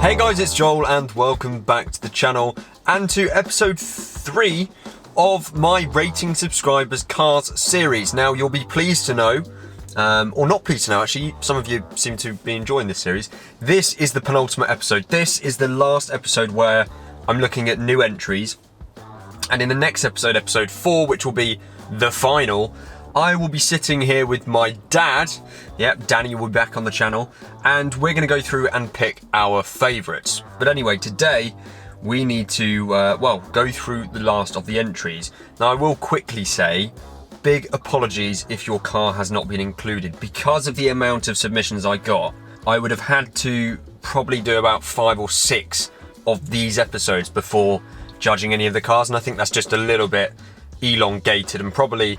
Hey guys, it's Joel and welcome back to the channel and to episode 3 of my Rating Subscribers Cars series. Now you'll be pleased to know, or not pleased to know actually, some of you seem to be enjoying this series. This is the penultimate episode. This is the last episode where I'm looking at new entries. And in the next episode, episode 4, which will be the final, I will be sitting here with my dad. Yep, Danny will be back on the channel. And we're going to go through and pick our favourites. But anyway, today we need to, go through the last of the entries. Now, I will quickly say, big apologies if your car has not been included. Because of the amount of submissions I got, I would have had to probably do about 5 or 6 of these episodes before judging any of the cars. And I think that's just a little bit elongated and probably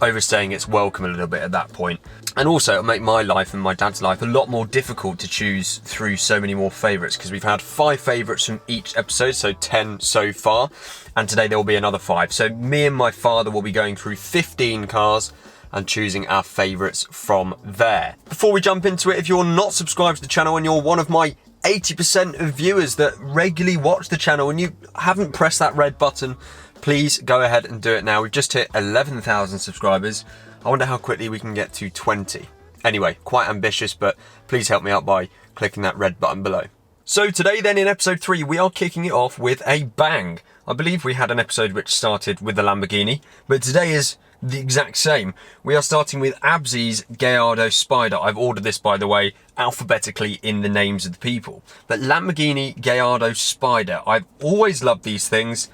overstaying its welcome a little bit at that point. And also it'll make my life and my dad's life a lot more difficult to choose through so many more favourites, because we've had 5 favourites from each episode, so 10 so far, and today there will be another 5. So me and my father will be going through 15 cars and choosing our favourites from there. Before we jump into it, if you're not subscribed to the channel and you're one of my 80% of viewers that regularly watch the channel and you haven't pressed that red button, please go ahead and do it now. We've just hit 11,000 subscribers. I wonder how quickly we can get to 20. Anyway, quite ambitious, but please help me out by clicking that red button below. So today then in episode 3, we are kicking it off with a bang. I believe we had an episode which started with the Lamborghini, but today is the exact same. We are starting with Abzi's Gallardo Spider. I've ordered this, by the way, alphabetically in the names of the people. But Lamborghini Gallardo Spider. I've always loved these things,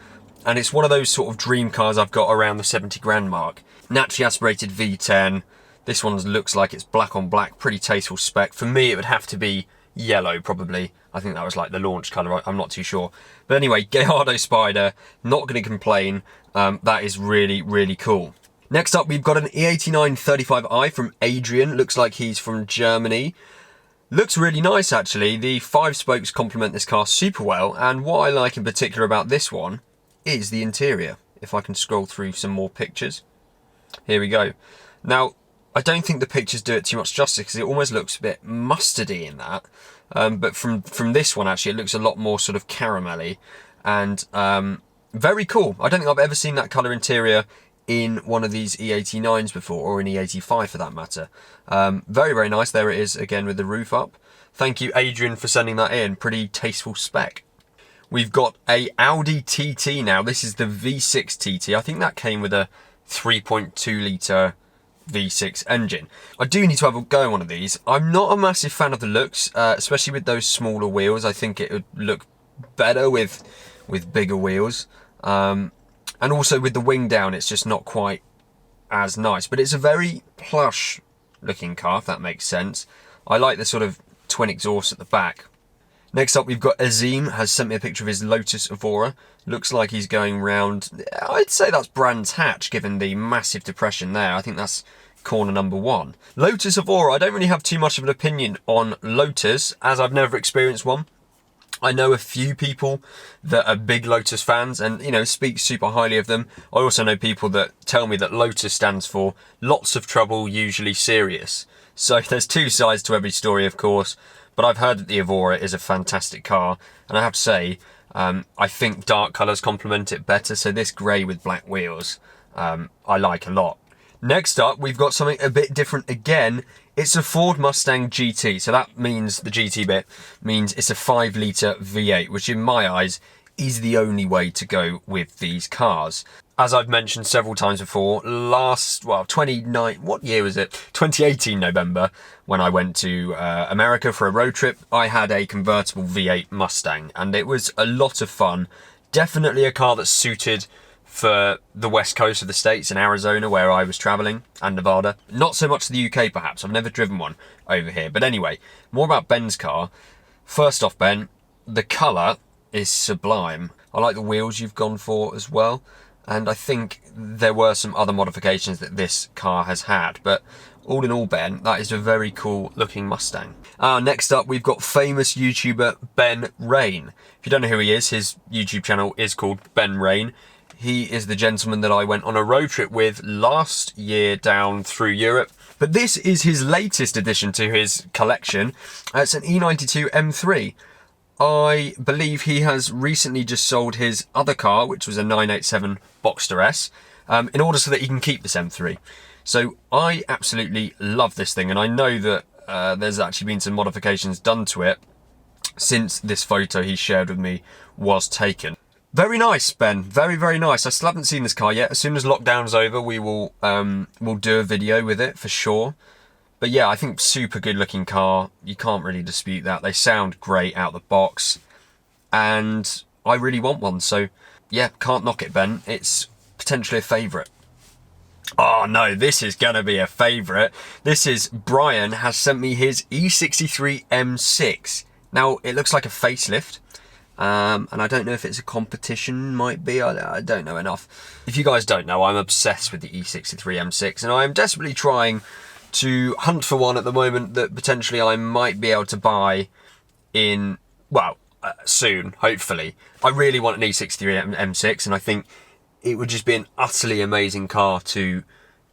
and it's one of those sort of dream cars I've got around the 70 grand mark. Naturally aspirated V10. This one looks like it's black on black, pretty tasteful spec. For me, it would have to be yellow, probably. I think that was like the launch colour, I'm not too sure. But anyway, Gallardo Spider, not going to complain. That is really, really cool. Next up, we've got an E89 35i from Adrian. Looks like he's from Germany. Looks really nice, actually. The 5 spokes complement this car super well. And what I like in particular about this one is the interior. If I can scroll through some more pictures. Here we go. Now, I don't think the pictures do it too much justice because it almost looks a bit mustardy in that. But from this one, actually, it looks a lot more sort of caramelly. And very cool. I don't think I've ever seen that colour interior in one of these E89s before, or an E85 for that matter. Very, very nice. There it is again with the roof up. Thank you, Adrian, for sending that in. Pretty tasteful spec. We've got a Audi TT now. This is the V6 TT. I think that came with a 3.2 litre V6 engine. I do need to have a go at one of these. I'm not a massive fan of the looks, especially with those smaller wheels. I think it would look better with bigger wheels. And also with the wing down, it's just not quite as nice. But it's a very plush looking car, if that makes sense. I like the sort of twin exhaust at the back. Next up, we've got Azim, has sent me a picture of his Lotus Evora. Looks like he's going round, I'd say that's Brands Hatch, given the massive depression there. I think that's corner number 1. Lotus Evora, I don't really have too much of an opinion on Lotus, as I've never experienced one. I know a few people that are big Lotus fans and, you know, speak super highly of them. I also know people that tell me that Lotus stands for lots of trouble, usually serious. So there's 2 sides to every story, of course. But I've heard that the Evora is a fantastic car. And I have to say, I think dark colours complement it better. So this grey with black wheels, I like a lot. Next up, we've got something a bit different again. It's a Ford Mustang GT. So that means, the GT bit means it's a 5 litre V8, which in my eyes is the only way to go with these cars. As I've mentioned several times before, what year was it? 2018 November, when I went to America for a road trip, I had a convertible V8 Mustang, and it was a lot of fun. Definitely a car that's suited for the west coast of the States and Arizona, where I was traveling, and Nevada. Not so much the UK, perhaps. I've never driven one over here. But anyway, more about Ben's car. First off, Ben, the colour is sublime. I like the wheels you've gone for as well. And I think there were some other modifications that this car has had. But all in all, Ben, that is a very cool looking Mustang. Next up, we've got famous YouTuber Ben Rain. If you don't know who he is, his YouTube channel is called Ben Rain. He is the gentleman that I went on a road trip with last year down through Europe. But this is his latest addition to his collection. It's an E92 M3. I believe he has recently just sold his other car, which was a 987 Boxster S, in order so that he can keep this M3. So I absolutely love this thing, and I know that there's actually been some modifications done to it since this photo he shared with me was taken. Very nice, Ben. Very, very nice. I still haven't seen this car yet. As soon as lockdown's over, we'll do a video with it for sure. But yeah, I think super good looking car. You can't really dispute that. They sound great out the box, and I really want one. So yeah, can't knock it, Ben. It's potentially a favourite. Oh no, this is gonna be a favourite. This is Brian has sent me his E63 M6. Now it looks like a facelift. And I don't know if it's a competition, might be, I don't know enough. If you guys don't know, I'm obsessed with the E63 M6, and I am desperately trying to hunt for one at the moment that potentially I might be able to buy in, well, soon, hopefully. I really want an E63 M6, and I think it would just be an utterly amazing car to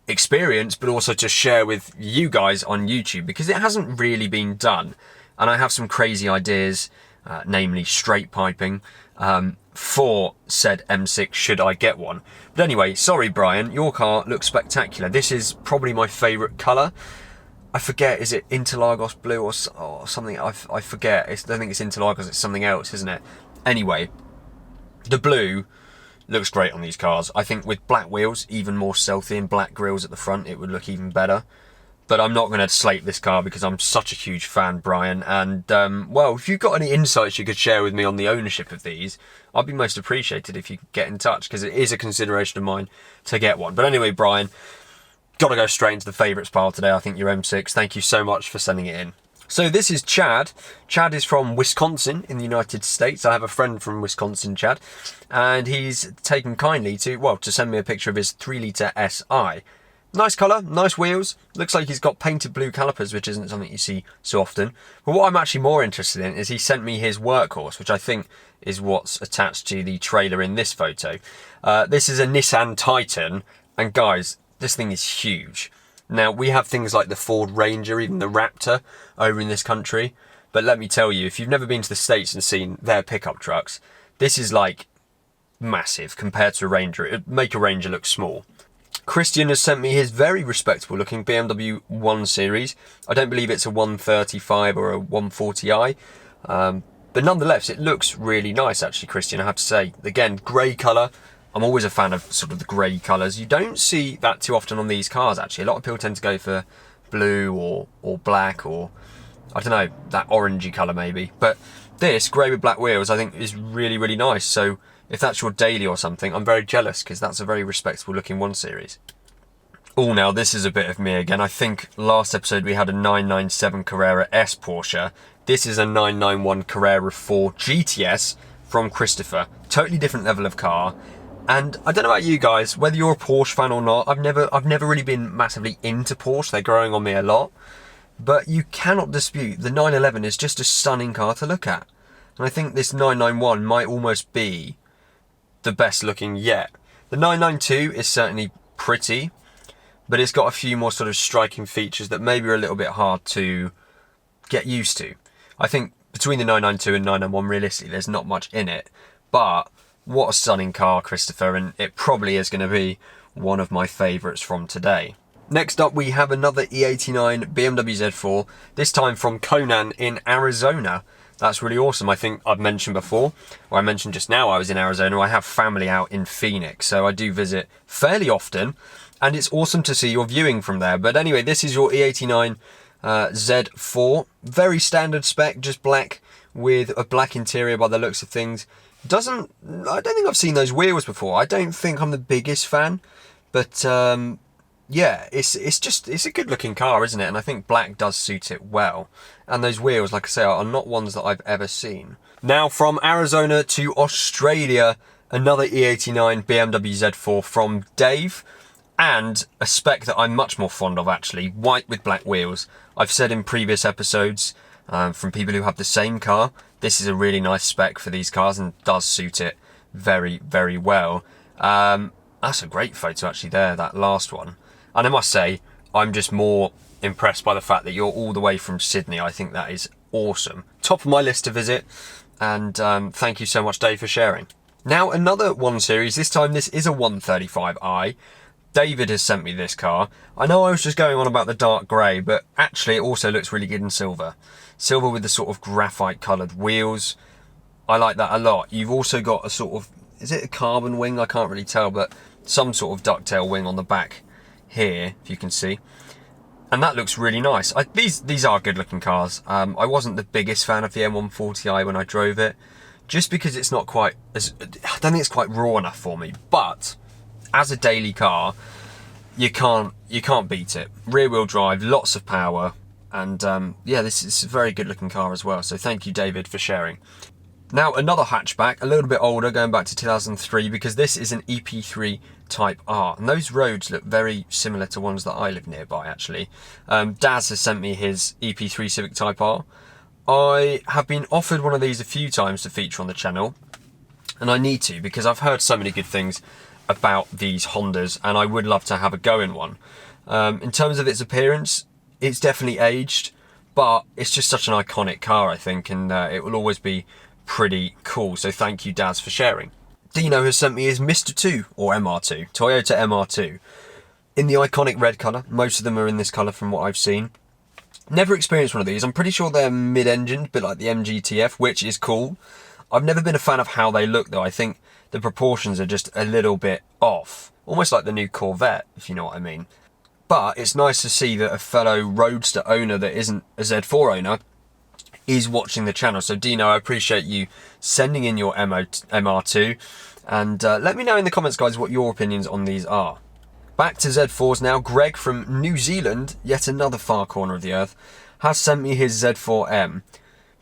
experience, but also to share with you guys on YouTube, because it hasn't really been done. And I have some crazy ideas, namely straight piping, for said M6 should I get one. But anyway, sorry Brian, your car looks spectacular. This is probably my favourite colour. I forget, is it Interlagos blue or something? I forget. I think it's Interlagos, it's something else, isn't it? Anyway, the blue looks great on these cars. I think with black wheels, even more stealthy, and black grills at the front, it would look even better. But I'm not going to slate this car because I'm such a huge fan, Brian. And, well, if you've got any insights you could share with me on the ownership of these, I'd be most appreciated if you could get in touch, because it is a consideration of mine to get one. But anyway, Brian, got to go straight into the favourites pile today. I think your M6. Thank you so much for sending it in. So this is Chad. Chad is from Wisconsin in the United States. I have a friend from Wisconsin, Chad. And he's taken kindly to send me a picture of his 3-litre SI. Nice colour, nice wheels. Looks like he's got painted blue calipers, which isn't something you see so often. But what I'm actually more interested in is he sent me his workhorse, which I think is what's attached to the trailer in this photo. This is a Nissan Titan, and guys, this thing is huge. Now, we have things like the Ford Ranger, even the Raptor, over in this country. But let me tell you, if you've never been to the States and seen their pickup trucks, this is like massive compared to a Ranger. It'd make a Ranger look small. Christian has sent me his very respectable looking BMW 1 Series. I don't believe it's a 135 or a 140i. But nonetheless, it looks really nice actually, Christian, I have to say. Again, grey colour. I'm always a fan of sort of the grey colours. You don't see that too often on these cars actually. A lot of people tend to go for blue or black, or I don't know, that orangey colour maybe. But this, grey with black wheels, I think is really, really nice. So if that's your daily or something, I'm very jealous, because that's a very respectable looking 1 Series. Oh, now this is a bit of me again. I think last episode we had a 997 Carrera S Porsche. This is a 991 Carrera 4 GTS from Christopher. Totally different level of car. And I don't know about you guys, whether you're a Porsche fan or not. I've never really been massively into Porsche. They're growing on me a lot. But you cannot dispute the 911 is just a stunning car to look at. And I think this 991 might almost be the best looking yet. The 992 is certainly pretty, but it's got a few more sort of striking features that maybe are a little bit hard to get used to. I think between the 992 and 991, realistically, there's not much in it. But what a stunning car, Christopher, and it probably is going to be one of my favourites from today. Next up, we have another E89 BMW Z4, this time from Conan in Arizona. That's really awesome. I think I've mentioned before, or I mentioned just now I was in Arizona. I have family out in Phoenix, so I do visit fairly often, and it's awesome to see your viewing from there. But anyway, this is your E89 Z4. Very standard spec, just black with a black interior by the looks of things. I don't think I've seen those wheels before. I don't think I'm the biggest fan, but yeah, it's a good looking car, isn't it? And I think black does suit it well. And those wheels, like I say, are not ones that I've ever seen. Now from Arizona to Australia, another E89 BMW Z4 from Dave, and a spec that I'm much more fond of actually, white with black wheels. I've said in previous episodes from people who have the same car, this is a really nice spec for these cars and does suit it very, very well. That's a great photo actually there, that last one. And I must say, I'm just more impressed by the fact that you're all the way from Sydney. I think that is awesome. Top of my list to visit. And thank you so much, Dave, for sharing. Now, another 1 Series. This time, this is a 135i. David has sent me this car. I know I was just going on about the dark grey, but actually it also looks really good in silver. Silver with the sort of graphite coloured wheels. I like that a lot. You've also got a sort of, is it a carbon wing? I can't really tell, but some sort of ducktail wing on the back here, if you can see. And that looks really nice. These are good looking cars. I wasn't the biggest fan of the M140i when I drove it, just because it's not quite as, I don't think it's quite raw enough for me. But as a daily car, you can't beat it. Rear wheel drive, lots of power, and yeah, this is a very good looking car as well. So thank you, David, for sharing. Now, another hatchback, a little bit older, going back to 2003, because this is an EP3 Type R. And those roads look very similar to ones that I live nearby, actually. Daz has sent me his EP3 Civic Type R. I have been offered one of these a few times to feature on the channel, and I need to, because I've heard so many good things about these Hondas, and I would love to have a go in one. In terms of its appearance, it's definitely aged, but it's just such an iconic car, I think, and it will always be pretty cool. So thank you, Daz, for sharing. Dino has sent me his Mr. 2, or MR2, Toyota MR2, in the iconic red colour. Most of them are in this colour from what I've seen. Never experienced one of these. I'm pretty sure they're mid-engined, a bit like the MGTF, which is cool. I've never been a fan of how they look, though. I think the proportions are just a little bit off. Almost like the new Corvette, if you know what I mean. But it's nice to see that a fellow roadster owner that isn't a Z4 owner is watching the channel. So Dino, I appreciate you sending in your MR2, and let me know in the comments, guys, what your opinions on these are. Back to Z4s now. Greg from New Zealand, yet another far corner of the earth, has sent me his Z4 M.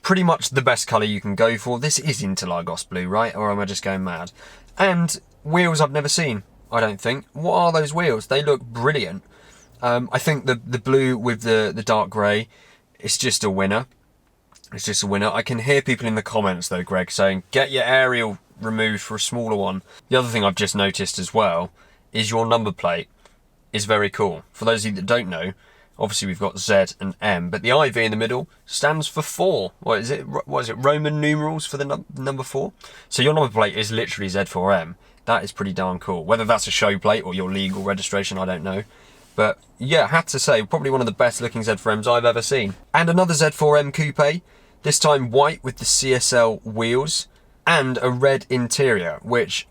Pretty much the best colour you can go for. This is Interlagos blue, right? Or am I just going mad? And wheels I've never seen, I don't think. What are those wheels? They look brilliant. I think the blue with the dark grey, it's just a winner. It's just a winner. I can hear people in the comments though, Greg, saying, get your aerial removed for a smaller one. The other thing I've just noticed as well is your number plate is very cool. For those of you that don't know, obviously we've got Z and M, but the IV in the middle stands for 4. What is it? Roman numerals for the number 4? So your number plate is literally Z4M. That is pretty darn cool. Whether that's a show plate or your legal registration, I don't know. But yeah, I have to say, probably one of the best looking Z4Ms I've ever seen. And another Z4M coupe, this time white with the CSL wheels and a red interior, which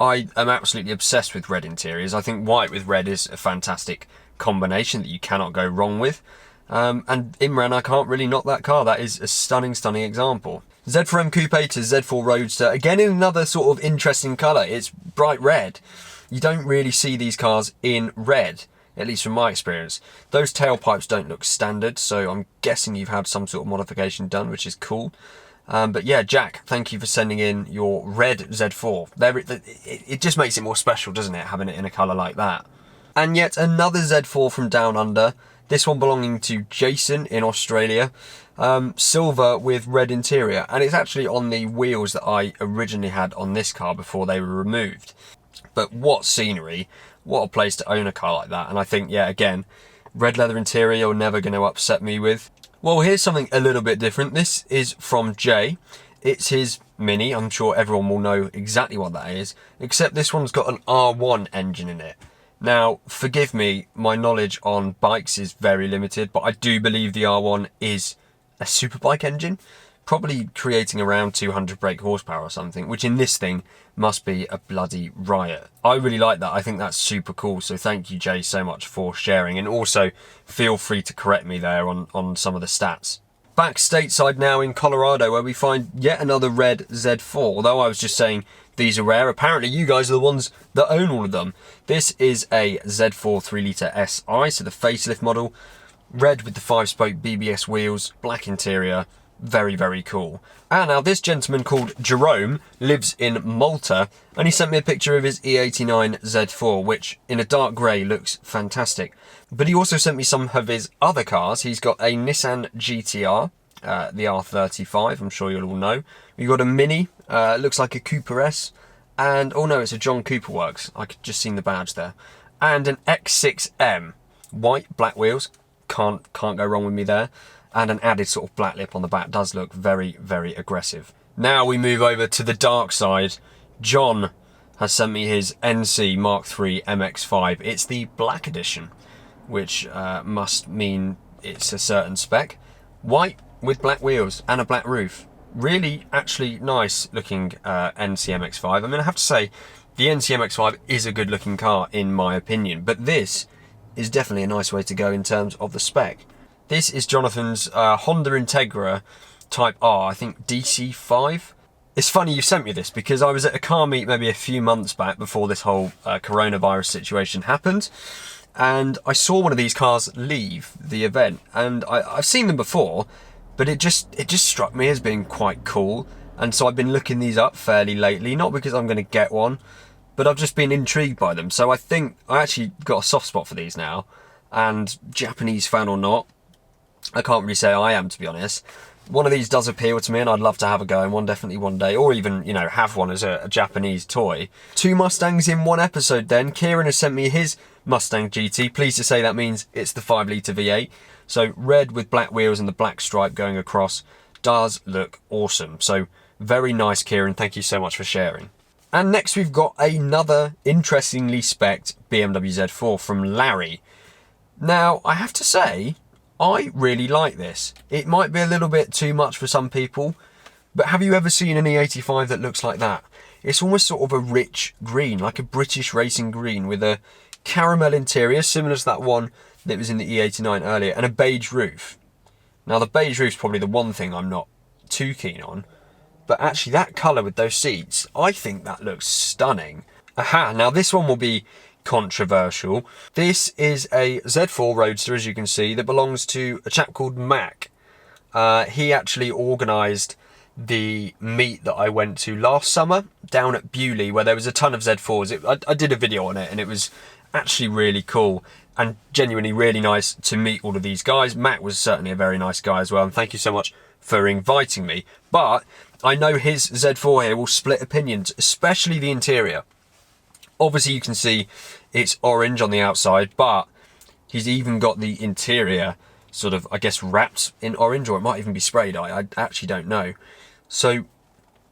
I am absolutely obsessed with red interiors. I think white with red is a fantastic combination that you cannot go wrong with. And Imran, I can't really knock that car. That is a stunning, stunning example. Z4M Coupe to Z4 Roadster, again in another sort of interesting colour. It's bright red. You don't really see these cars in red, at least from my experience. Those tailpipes don't look standard, so I'm guessing you've had some sort of modification done, which is cool. But yeah, Jack, thank you for sending in your red Z4. It just makes it more special, doesn't it, having it in a colour like that. And yet another Z4 from Down Under, this one belonging to Jason in Australia, silver with red interior. And it's actually on the wheels that I originally had on this car before they were removed. But what scenery, what a place to own a car like that. And I think, yeah, again, red leather interior you're never going to upset me with. Well, here's something a little bit different. This is from Jay. It's his Mini. I'm sure everyone will know exactly what that is, except this one's got an R1 engine in it. Now, forgive me, my knowledge on bikes is very limited, but I do believe the R1 is a superbike engine, probably creating around 200 brake horsepower or something, which in this thing must be a bloody riot. I really like that. I think that's super cool. So thank you, Jay, so much for sharing. And also feel free to correct me there on some of the stats. Back stateside now in Colorado, where we find yet another red Z4. Although I was just saying these are rare, apparently you guys are the ones that own all of them. This is a Z4 3-litre SI, so the facelift model. Red with the 5-spoke BBS wheels, black interior. Very, very cool. And now this gentleman called Jerome lives in Malta, and he sent me a picture of his E89 Z4, which in a dark grey looks fantastic. But he also sent me some of his other cars. He's got a Nissan GTR, the R35, I'm sure you'll all know. We've got a Mini, looks like a Cooper S, and, oh no, it's a John Cooper Works. I could just seen the badge there. And an X6M, white, black wheels, can't go wrong with me there. And an added sort of black lip on the back does look very, very aggressive. Now we move over to the dark side. John has sent me his NC Mark III MX5. It's the black edition, which must mean it's a certain spec. White with black wheels and a black roof. Really, actually nice looking NC MX5. I mean, I have to say, the NC MX5 is a good looking car in my opinion, but this is definitely a nice way to go in terms of the spec. This is Jonathan's Honda Integra Type R, I think DC5. It's funny you sent me this because I was at a car meet maybe a few months back before this whole coronavirus situation happened, and I saw one of these cars leave the event, and I've seen them before, but it just struck me as being quite cool, and so I've been looking these up fairly lately, not because I'm going to get one, but I've just been intrigued by them. So I think I actually got a soft spot for these now, and Japanese fan or not, I can't really say I am, to be honest. One of these does appeal to me and I'd love to have a go in one, definitely one day, or even, you know, have one as a Japanese toy. 2 Mustangs in one episode then. Kieran has sent me his Mustang GT. Pleased to say that means it's the 5-litre V8. So red with black wheels and the black stripe going across does look awesome. So very nice, Kieran. Thank you so much for sharing. And next we've got another interestingly spec'd BMW Z4 from Larry. Now, I have to say, I really like this. It might be a little bit too much for some people, but have you ever seen an E85 that looks like that? It's almost sort of a rich green, like a British racing green with a caramel interior, similar to that one that was in the E89 earlier, and a beige roof. Now the beige roof's probably the one thing I'm not too keen on, but actually that colour with those seats, I think that looks stunning. Aha, now this one will be controversial. This is a Z4 Roadster, as you can see, that belongs to a chap called Mac. He actually organised the meet that I went to last summer down at Bewley, where there was a ton of Z4s. I did a video on it and it was actually really cool and genuinely really nice to meet all of these guys. Mac was certainly a very nice guy as well, and thank you so much for inviting me. But I know his Z4 here will split opinions, especially the interior. Obviously you can see it's orange on the outside, but he's even got the interior sort of, I guess, wrapped in orange, or it might even be sprayed. I actually don't know. So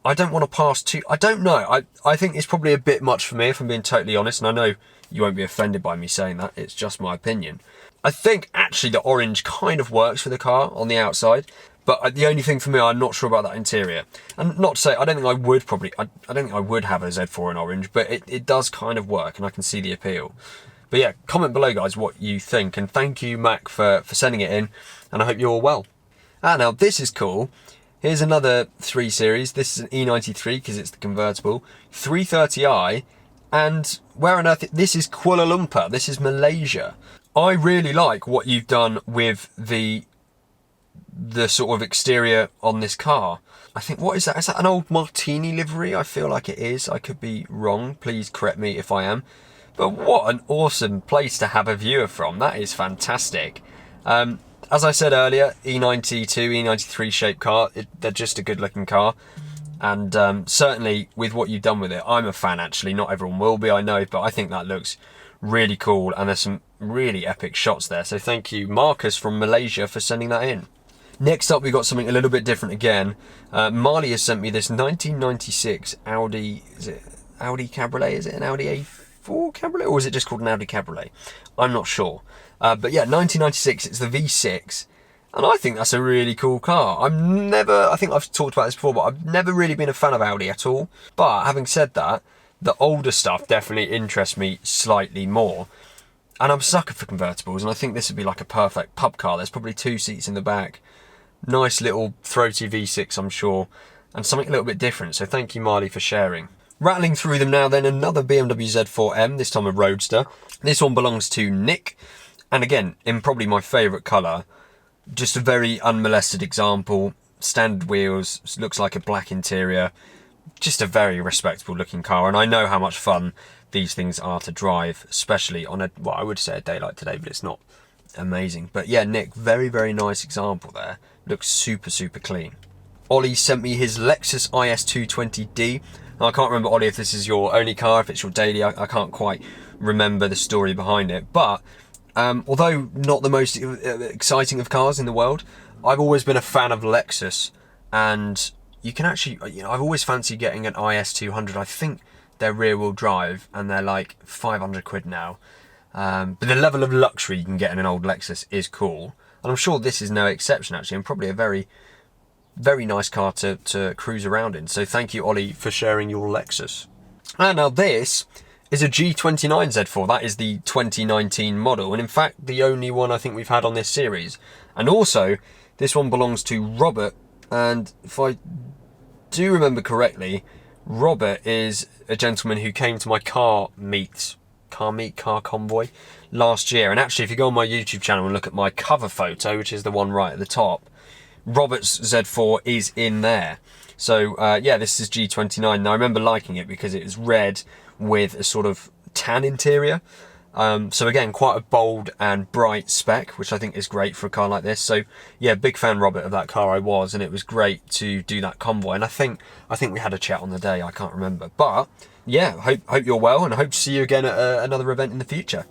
I don't want to pass too, I don't know. I think it's probably a bit much for me, if I'm being totally honest, and I know you won't be offended by me saying that, it's just my opinion. I think actually the orange kind of works for the car on the outside, but the only thing for me, I'm not sure about that interior. And not to say, I don't think I would probably, I don't think I would have a Z4 in orange, but it does kind of work and I can see the appeal. But yeah, comment below guys what you think, and thank you Mac for sending it in, and I hope you're all well. Now this is cool. Here's another 3 Series. This is an E93 because it's the convertible. 330i, and where on earth, this is Kuala Lumpur, this is Malaysia. I really like what you've done with the sort of exterior on this car. I think, what is that? Is that an old Martini livery? I feel like it is. I could be wrong. Please correct me if I am. But what an awesome place to have a viewer from. That is fantastic. As I said earlier, E92, E93 shaped car, they're just a good looking car. And certainly with what you've done with it, I'm a fan actually. Not everyone will be, I know, but I think that looks really cool. And there's some really epic shots there. So thank you, Marcus from Malaysia, for sending that in. Next up, we've got something a little bit different again. Marley has sent me this 1996 Audi, is it Audi Cabriolet? Is it an Audi A4 Cabriolet, or is it just called an Audi Cabriolet? I'm not sure. But yeah, 1996, it's the V6, and I think that's a really cool car. I think I've talked about this before, but I've never really been a fan of Audi at all. But having said that, the older stuff definitely interests me slightly more. And I'm a sucker for convertibles, and I think this would be like a perfect pub car. There's probably 2 seats in the back. Nice little throaty V6, I'm sure, and something a little bit different. So thank you, Marley, for sharing. Rattling through them now then, another BMW Z4 M, this time a Roadster. This one belongs to Nick, and again, in probably my favourite colour. Just a very unmolested example. Standard wheels, looks like a black interior. Just a very respectable looking car, and I know how much fun these things are to drive, especially on a, well, I would say a day like today, but it's not amazing. But yeah, Nick, very, very nice example there. Looks super, super clean. Ollie sent me his Lexus IS220D. Now, I can't remember, Ollie, if this is your only car, if it's your daily. I can't quite remember the story behind it. But although not the most exciting of cars in the world, I've always been a fan of Lexus. And you can actually, I've always fancied getting an IS200. I think they're rear wheel drive and they're like 500 quid now. But the level of luxury you can get in an old Lexus is cool. And I'm sure this is no exception actually, and probably a very, very nice car to cruise around in. So thank you, Ollie, for sharing your Lexus. And now this is a G29 Z4. That is the 2019 model, and in fact the only one I think we've had on this series. And also this one belongs to Robert, and if I do remember correctly, Robert is a gentleman who came to my car convoy last year. And actually, if you go on my YouTube channel and look at my cover photo, which is the one right at the top, Robert's Z4 is in there. So yeah, this is G29. Now I remember liking it because it was red with a sort of tan interior. So again, quite a bold and bright spec, which I think is great for a car like this. So yeah, big fan, Robert, of that car I was, and it was great to do that convoy. And I think we had a chat on the day, I can't remember. But yeah, hope you're well, and I hope to see you again at another event in the future.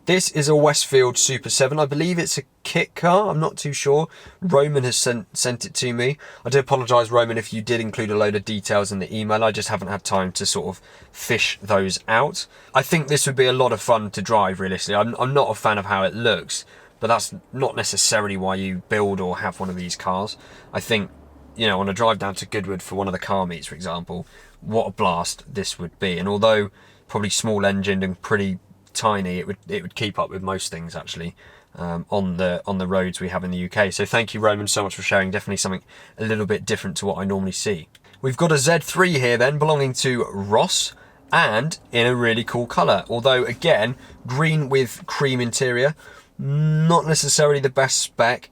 This is a Westfield Super 7. I believe it's a kit car. I'm not too sure. Roman has sent it to me. I do apologise, Roman, if you did include a load of details in the email. I just haven't had time to sort of fish those out. I think this would be a lot of fun to drive, realistically. I'm not a fan of how it looks, but that's not necessarily why you build or have one of these cars. I think, on a drive down to Goodwood for one of the car meets, for example, what a blast this would be. And although probably small engined and pretty tiny, it would keep up with most things actually on the roads we have in the UK. So thank you, Roman, so much for sharing. Definitely something a little bit different to what I normally see. We've got a Z3 here then, belonging to Ross, and in a really cool colour. Although again, green with cream interior, not necessarily the best spec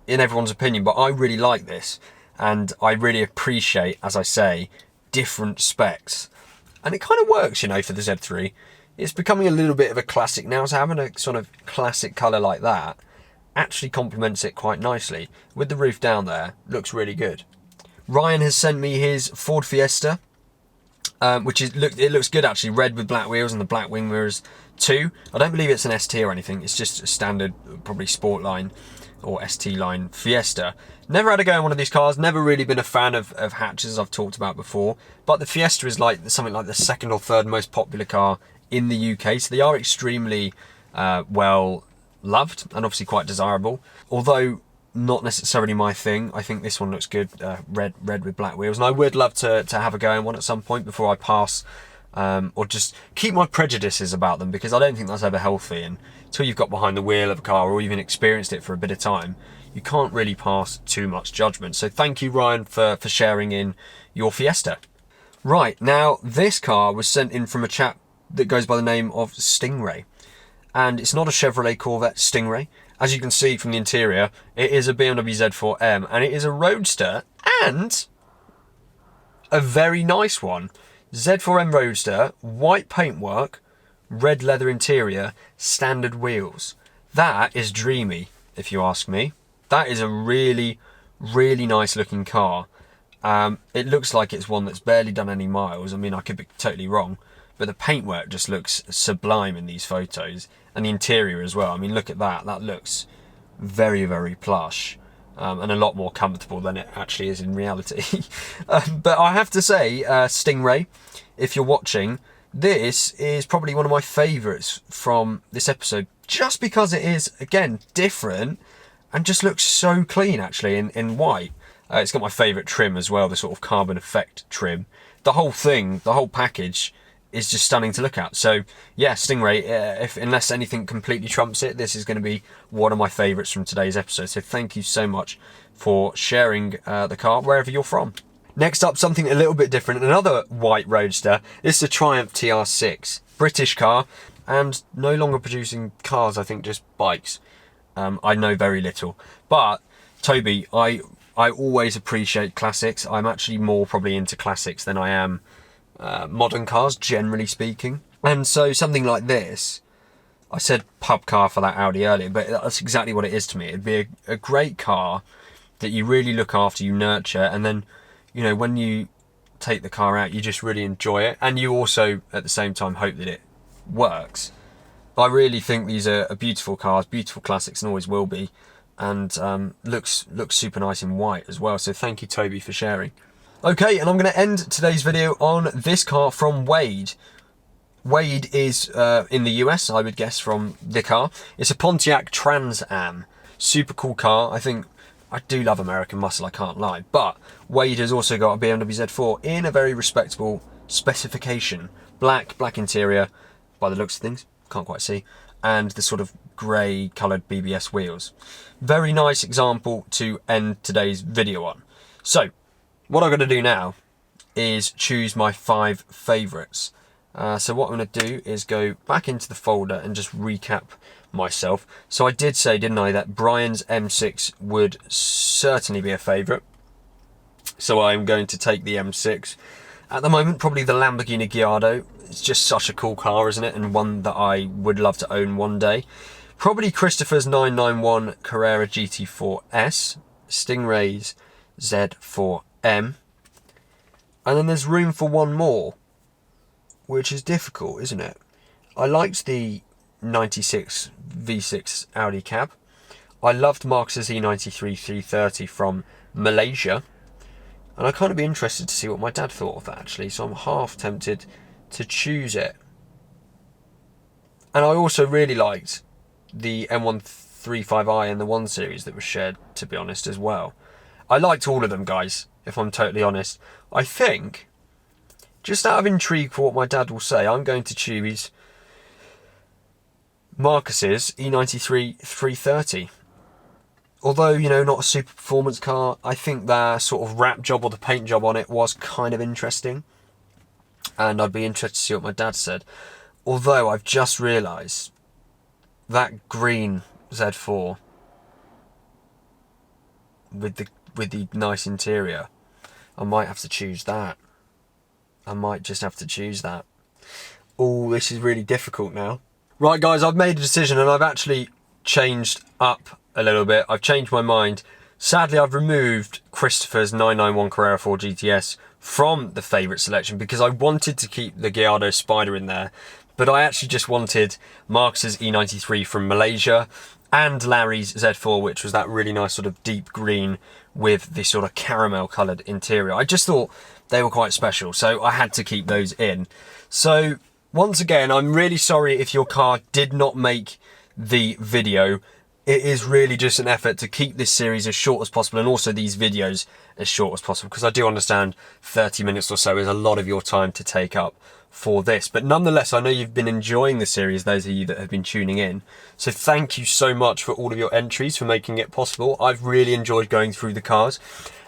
in everyone's opinion, but I really like this, and I really appreciate, as I say, different specs. And it kind of works, for the Z3. It's becoming a little bit of a classic now, so having a sort of classic colour like that actually complements it quite nicely. With the roof down there, looks really good. Ryan has sent me his Ford Fiesta, which it looks good actually, red with black wheels and the black wing mirrors too. I don't believe it's an ST or anything, it's just a standard, probably sport line or ST line Fiesta. Never had a go in one of these cars, never really been a fan of hatches, as I've talked about before, but the Fiesta is like something like the second or third most popular car in the UK, so they are extremely well loved and obviously quite desirable, although not necessarily my thing. I think this one looks good, red with black wheels, and I would love to have a go in one at some point before I pass, or just keep my prejudices about them, because I don't think that's ever healthy, and until you've got behind the wheel of a car or even experienced it for a bit of time, you can't really pass too much judgment. So thank you, Ryan, for sharing in your Fiesta. Right, now this car was sent in from a chap that goes by the name of Stingray, and it's not a Chevrolet Corvette Stingray. As you can see from the interior, it is a BMW Z4 M, and it is a roadster, and a very nice one. Z4 M Roadster, white paintwork, red leather interior, standard wheels. That is dreamy, if you ask me. That is a really, really nice looking car. It looks like it's one that's barely done any miles. I mean, I could be totally wrong, but the paintwork just looks sublime in these photos, and the interior as well. I mean, look at that. That looks very, very plush, and a lot more comfortable than it actually is in reality. But I have to say, Stingray, if you're watching, this is probably one of my favourites from this episode, just because it is, again, different and just looks so clean actually in white. It's got my favourite trim as well, the sort of carbon effect trim. The whole thing, the whole package is just stunning to look at. So yeah, Stingray, unless anything completely trumps it, this is going to be one of my favourites from today's episode. So thank you so much for sharing the car wherever you're from. Next up, something a little bit different, another white roadster. This is a Triumph TR6, British car, and no longer producing cars, I think just bikes. I know very little, but Toby, I always appreciate classics. I'm actually more probably into classics than I am modern cars, generally speaking. And so something like this, I said pub car for that Audi earlier, but that's exactly what it is to me. It'd be a great car that you really look after, you nurture, and then, you know, when you take the car out, you just really enjoy it, and you also at the same time hope that it works. I really think these are beautiful cars, beautiful classics, and always will be, and looks super nice in white as well. So thank you, Toby, for sharing. Okay, and I'm going to end today's video on this car from Wade. Wade is in the US, I would guess, from the car. It's a Pontiac Trans Am. Super cool car. I think I do love American muscle, I can't lie. But Wade has also got a BMW Z4 in a very respectable specification. Black interior, by the looks of things, can't quite see. And the sort of grey coloured BBS wheels. Very nice example to end today's video on. So, what I'm going to do now is choose my 5 favourites. So what I'm going to do is go back into the folder and just recap myself. So I did say, didn't I, that Brian's M6 would certainly be a favourite. So I'm going to take the M6. At the moment, probably the Lamborghini Gallardo. It's just such a cool car, isn't it? And one that I would love to own one day. Probably Christopher's 991 Carrera GT4S. Stingray's Z4 M. And then there's room for one more, which is difficult, isn't it? I liked the 96 V6 Audi cab. I loved Marcus's E93 330 from Malaysia. And I kind of be interested to see what my dad thought of that, actually. So I'm half tempted to choose it. And I also really liked the M135i and the 1 Series that was shared, to be honest, as well. I liked all of them, guys, if I'm totally honest. I think, just out of intrigue for what my dad will say, I'm going to choose Marcus's E93 330. Although, you know, not a super performance car, I think their sort of wrap job or the paint job on it was kind of interesting. And I'd be interested to see what my dad said. Although I've just realised that green Z4 with the nice interior, I might have to choose that. I might just have to choose that. Oh, this is really difficult now. Right, guys, I've made a decision and I've actually changed up a little bit. I've changed my mind. Sadly, I've removed Christopher's 991 Carrera 4 GTS from the favourite selection because I wanted to keep the Gallardo Spider in there, but I actually just wanted Marcus's E93 from Malaysia and Larry's Z4, which was that really nice sort of deep green with the sort of caramel coloured interior. I just thought they were quite special, so I had to keep those in. So once again, I'm really sorry if your car did not make the video. It is really just an effort to keep this series as short as possible and also these videos as short as possible, because I do understand 30 minutes or so is a lot of your time to take up for this. But nonetheless, I know you've been enjoying the series, those of you that have been tuning in. So thank you so much for all of your entries, for making it possible. I've really enjoyed going through the cars.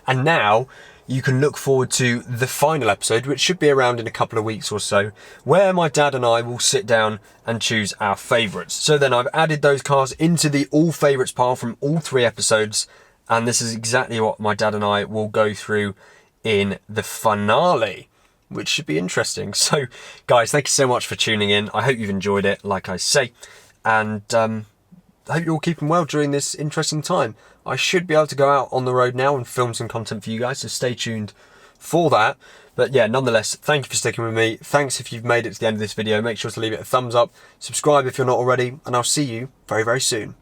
And now you can look forward to the final episode, which should be around in a couple of weeks or so, where my dad and I will sit down and choose our favourites. So then I've added those cars into the all favourites pile from all 3 episodes, and this is exactly what my dad and I will go through in the finale, which should be interesting. So guys, thank you so much for tuning in. I hope you've enjoyed it, like I say, and I hope you're all keeping well during this interesting time. I should be able to go out on the road now and film some content for you guys, so stay tuned for that. But yeah, nonetheless, thank you for sticking with me. Thanks if you've made it to the end of this video. Make sure to leave it a thumbs up, subscribe if you're not already, and I'll see you very, very soon.